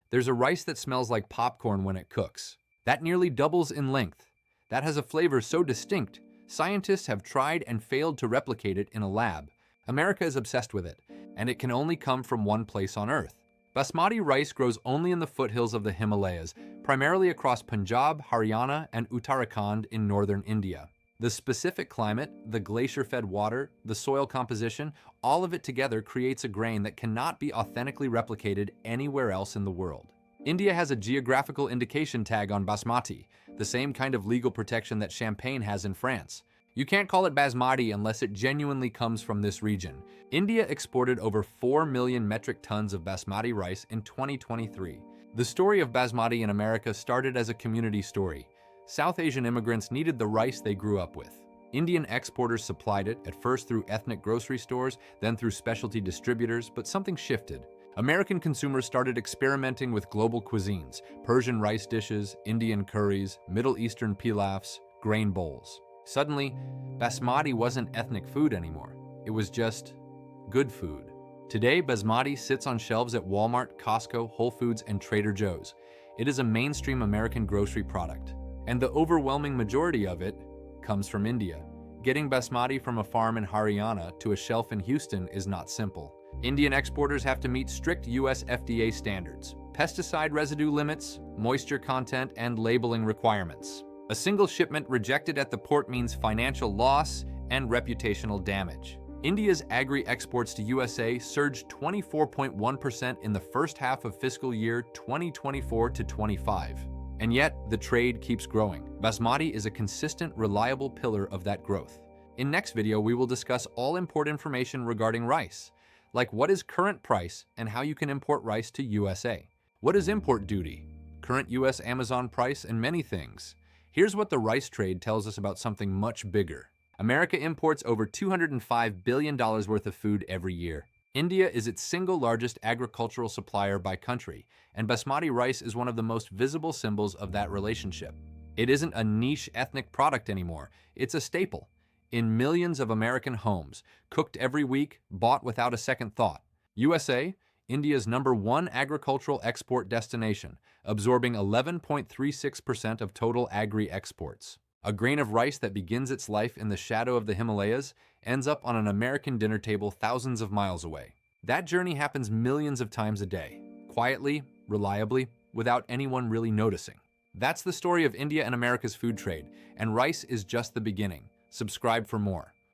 There's a rice that smells like popcorn when it cooks. That nearly doubles in length. That has a flavor so distinct, scientists have tried and failed to replicate it in a lab. America is obsessed with it, and it can only come from one place on Earth. Basmati rice grows only in the foothills of the Himalayas, primarily across Punjab, Haryana, and Uttarakhand in northern India. The specific climate, the glacier-fed water, the soil composition, all of it together creates a grain that cannot be authentically replicated anywhere else in the world. India has a geographical indication tag on basmati, the same kind of legal protection that champagne has in France. You can't call it basmati unless it genuinely comes from this region. India exported over 4 million metric tons of basmati rice in 2023. The story of basmati in America started as a community story. South Asian immigrants needed the rice they grew up with. Indian exporters supplied it, at first through ethnic grocery stores, then through specialty distributors, but something shifted. American consumers started experimenting with global cuisines, Persian rice dishes, Indian curries, Middle Eastern pilafs, grain bowls. Suddenly, basmati wasn't ethnic food anymore. It was just good food. Today, basmati sits on shelves at Walmart, Costco, Whole Foods, and Trader Joe's. It is a mainstream American grocery product, and the overwhelming majority of it comes from India. Getting basmati from a farm in Haryana to a shelf in Houston is not simple. Indian exporters have to meet strict US FDA standards, pesticide residue limits, moisture content, and labeling requirements. A single shipment rejected at the port means financial loss and reputational damage. India's agri-exports to USA surged 24.1% in the first half of fiscal year 2024 to 25. And yet, the trade keeps growing. Basmati is a consistent, reliable pillar of that growth. In next video, we will discuss all important information regarding rice, like what is current price and how you can import rice to USA. What is import duty? Current US Amazon price and many things. Here's what the rice trade tells us about something much bigger. America imports over $205 billion worth of food every year. India is its single largest agricultural supplier by country, and basmati rice is one of the most visible symbols of that relationship. It isn't a niche ethnic product anymore, it's a staple. In millions of American homes, cooked every week, bought without a second thought. USA, India's #1 agricultural export destination, absorbing 11.36% of total agri-exports. A grain of rice that begins its life in the shadow of the Himalayas ends up on an American dinner table thousands of miles away. That journey happens millions of times a day, quietly, reliably, without anyone really noticing. That's the story of India and America's food trade, and rice is just the beginning. Subscribe for more.